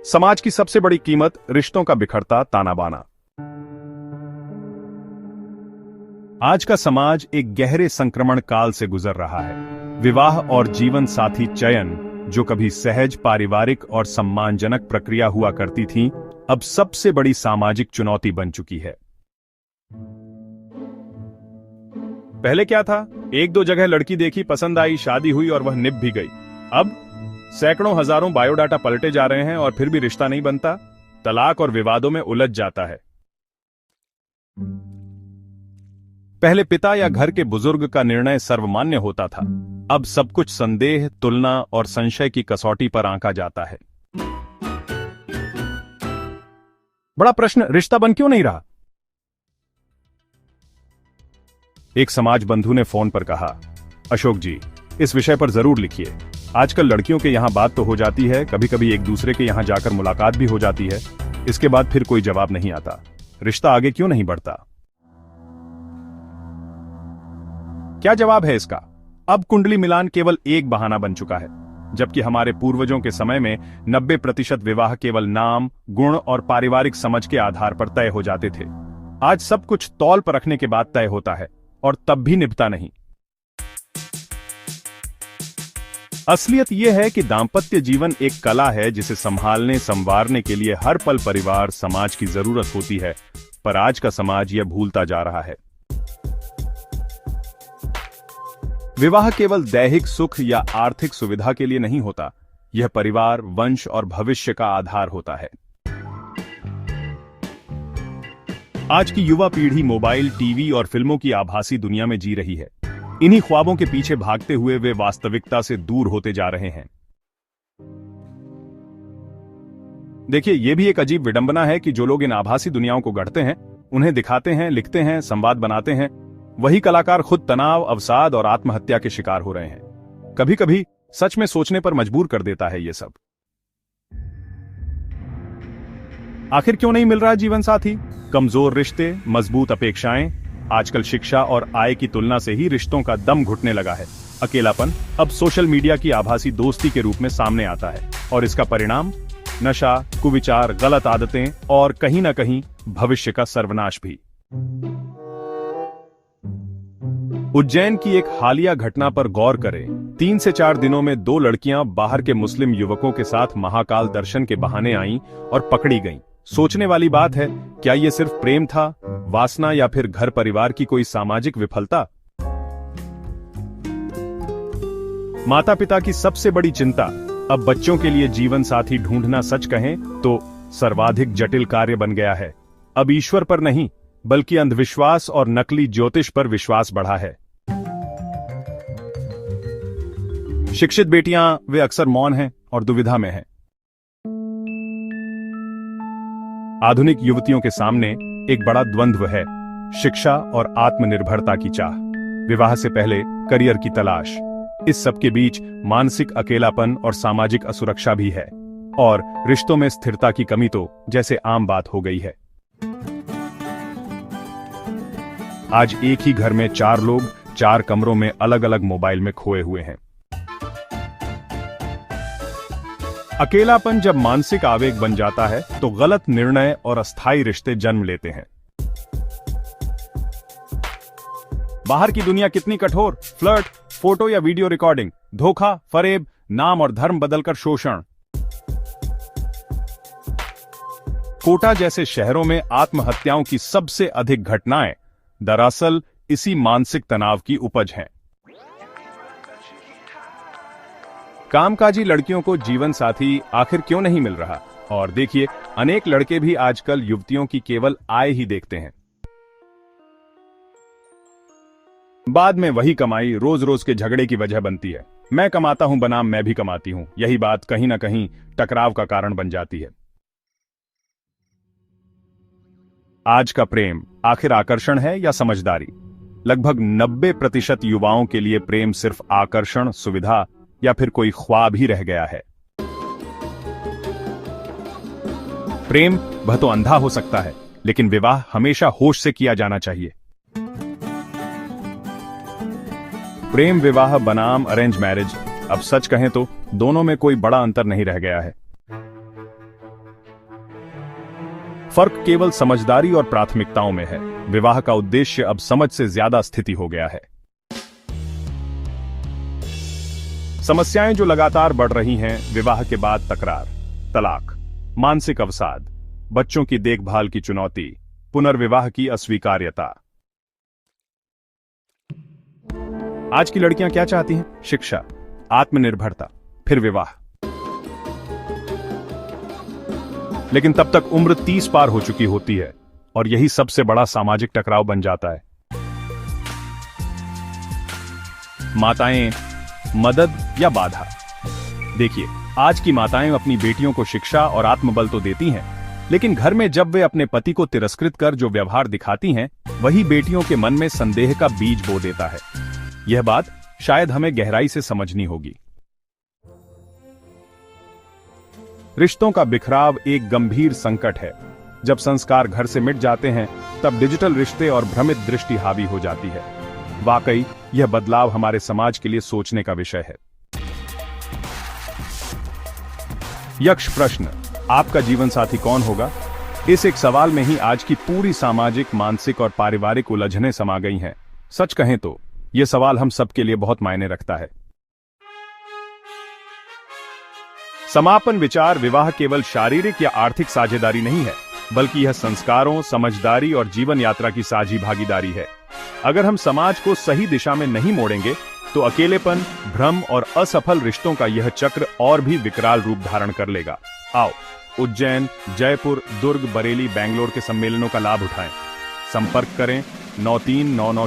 समाज की सबसे बड़ी कीमत रिश्तों का बिखरता ताना बाना। आज का समाज एक गहरे संक्रमण काल से गुजर रहा है। विवाह और जीवन साथी चयन, जो कभी सहज, पारिवारिक और सम्मानजनक प्रक्रिया हुआ करती थी, अब सबसे बड़ी सामाजिक चुनौती बन चुकी है। पहले क्या था? एक दो जगह लड़की देखी, पसंद आई, शादी हुई और वह निभ भी गई। अब सैकड़ों हजारों बायोडाटा पलटे जा रहे हैं और फिर भी रिश्ता नहीं बनता। तलाक और विवादों में उलझ जाता है। पहले पिता या घर के बुजुर्ग का निर्णय सर्वमान्य होता था। अब सब कुछ संदेह, तुलना और संशय की कसौटी पर आंका जाता है। बड़ा प्रश्न, रिश्ता बन क्यों नहीं रहा? एक समाज बंधु ने फोन पर कहा, अशोक जी, इस विषय पर जरूर लिखिए। आजकल लड़कियों के यहां बात तो हो जाती है, कभी कभी एक दूसरे के यहां जाकर मुलाकात भी हो जाती है। इसके बाद फिर कोई जवाब नहीं आता। रिश्ता आगे क्यों नहीं बढ़ता? क्या जवाब है इसका? अब कुंडली मिलान केवल एक बहाना बन चुका है, जबकि हमारे पूर्वजों के समय में 90% विवाह केवल नाम, गुण और पारिवारिक समझ के आधार पर तय हो जाते थे। आज सब कुछ तौल पर रखने के बाद तय होता है और तब भी निभता नहीं। असलियत यह है कि दांपत्य जीवन एक कला है जिसे संभालने, संवारने के लिए हर पल परिवार, समाज की जरूरत होती है। पर आज का समाज यह भूलता जा रहा है। विवाह केवल दैहिक सुख या आर्थिक सुविधा के लिए नहीं होता। यह परिवार, वंश और भविष्य का आधार होता है। आज की युवा पीढ़ी मोबाइल, टीवी और फिल्मों की आभासी दुनिया में जी रही है। इन्हीं ख्वाबों के पीछे भागते हुए वे वास्तविकता से दूर होते जा रहे हैं। देखिए, यह भी एक अजीब विडंबना है कि जो लोग इन आभासी दुनियाओं को गढ़ते हैं, उन्हें दिखाते हैं, लिखते हैं, संवाद बनाते हैं, वही कलाकार खुद तनाव, अवसाद और आत्महत्या के शिकार हो रहे हैं। कभी कभी सच में सोचने पर मजबूर कर देता है ये सब। आखिर क्यों नहीं मिल रहा जीवन साथी? कमजोर रिश्ते, मजबूत अपेक्षाएं। आजकल शिक्षा और आय की तुलना से ही रिश्तों का दम घुटने लगा है। अकेलापन अब सोशल मीडिया की आभासी दोस्ती के रूप में सामने आता है, और इसका परिणाम नशा, कुविचार, गलत आदतें और कहीं ना कहीं भविष्य का सर्वनाश भी। उज्जैन की एक हालिया घटना पर गौर करें। 3 से 4 दिनों में 2 लड़कियां बाहर के मुस्लिम युवकों के साथ महाकाल दर्शन के बहाने आईं और पकड़ी गईं। सोचने वाली बात है, क्या यह सिर्फ प्रेम था, वासना, या फिर घर परिवार की कोई सामाजिक विफलता? माता पिता की सबसे बड़ी चिंता अब बच्चों के लिए जीवन साथी ढूंढना, सच कहें तो सर्वाधिक जटिल कार्य बन गया है। अब ईश्वर पर नहीं, बल्कि अंधविश्वास और नकली ज्योतिष पर विश्वास बढ़ा है। शिक्षित बेटियां, वे अक्सर मौन हैं और दुविधा में हैं। आधुनिक युवतियों के सामने एक बड़ा द्वंद्व है, शिक्षा और आत्मनिर्भरता की चाह, विवाह से पहले करियर की तलाश। इस सब के बीच मानसिक अकेलापन और सामाजिक असुरक्षा भी है, और रिश्तों में स्थिरता की कमी तो जैसे आम बात हो गई है। आज एक ही घर में 4 लोग 4 कमरों में अलग अलग मोबाइल में खोए हुए हैं। अकेलापन जब मानसिक आवेग बन जाता है तो गलत निर्णय और अस्थायी रिश्ते जन्म लेते हैं। बाहर की दुनिया कितनी कठोर, फ्लर्ट, फोटो या वीडियो रिकॉर्डिंग, धोखा, फरेब, नाम और धर्म बदलकर शोषण। कोटा जैसे शहरों में आत्महत्याओं की सबसे अधिक घटनाएं दरअसल इसी मानसिक तनाव की उपज हैं। कामकाजी लड़कियों को जीवन साथी आखिर क्यों नहीं मिल रहा? और देखिए, अनेक लड़के भी आजकल युवतियों की केवल आय ही देखते हैं। बाद में वही कमाई रोज रोज के झगड़े की वजह बनती है। मैं कमाता हूं बनाम मैं भी कमाती हूं, यही बात कहीं ना कहीं टकराव का कारण बन जाती है। आज का प्रेम आखिर आकर्षण है या समझदारी? लगभग 90% युवाओं के लिए प्रेम सिर्फ आकर्षण, सुविधा या फिर कोई ख्वाब ही रह गया है। प्रेम वह तो अंधा हो सकता है, लेकिन विवाह हमेशा होश से किया जाना चाहिए। प्रेम विवाह बनाम अरेंज मैरिज, अब सच कहें तो दोनों में कोई बड़ा अंतर नहीं रह गया है। फर्क केवल समझदारी और प्राथमिकताओं में है। विवाह का उद्देश्य अब समझ से ज्यादा स्थिति हो गया है। समस्याएं जो लगातार बढ़ रही हैं, विवाह के बाद तकरार, तलाक, मानसिक अवसाद, बच्चों की देखभाल की चुनौती, पुनर्विवाह की अस्वीकार्यता। आज की लड़कियां क्या चाहती हैं? शिक्षा, आत्मनिर्भरता, फिर विवाह। लेकिन तब तक उम्र 30 पार हो चुकी होती है और यही सबसे बड़ा सामाजिक टकराव बन जाता है। माताएं, मदद या बाधा? देखिए, आज की माताएं अपनी बेटियों को शिक्षा और आत्मबल तो देती हैं, लेकिन घर में जब वे अपने पति को तिरस्कृत कर जो व्यवहार दिखाती हैं, वही बेटियों के मन में संदेह का बीज बो देता है। यह बात शायद हमें गहराई से समझनी होगी। रिश्तों का बिखराव एक गंभीर संकट है। जब संस्कार घर से मिट जाते हैं, तब डिजिटल रिश्ते और भ्रमित दृष्टि हावी हो जाती है। वाकई यह बदलाव हमारे समाज के लिए सोचने का विषय है। यक्ष प्रश्न, आपका जीवन साथी कौन होगा? इस एक सवाल में ही आज की पूरी सामाजिक, मानसिक और पारिवारिक उलझनें समा गई हैं। सच कहें तो यह सवाल हम सबके लिए बहुत मायने रखता है। समापन विचार: विवाह केवल शारीरिक या आर्थिक साझेदारी नहीं है, बल्कि यह संस्कारों, समझदारी और जीवन यात्रा की साझी भागीदारी है। अगर हम समाज को सही दिशा में नहीं मोड़ेंगे, तो अकेलेपन, भ्रम और असफल रिश्तों का यह चक्र और भी विकराल रूप धारण कर लेगा। आओ, उज्जैन, जयपुर, दुर्ग, बरेली, बेंगलोर के सम्मेलनों का लाभ उठाएं। संपर्क करें 9399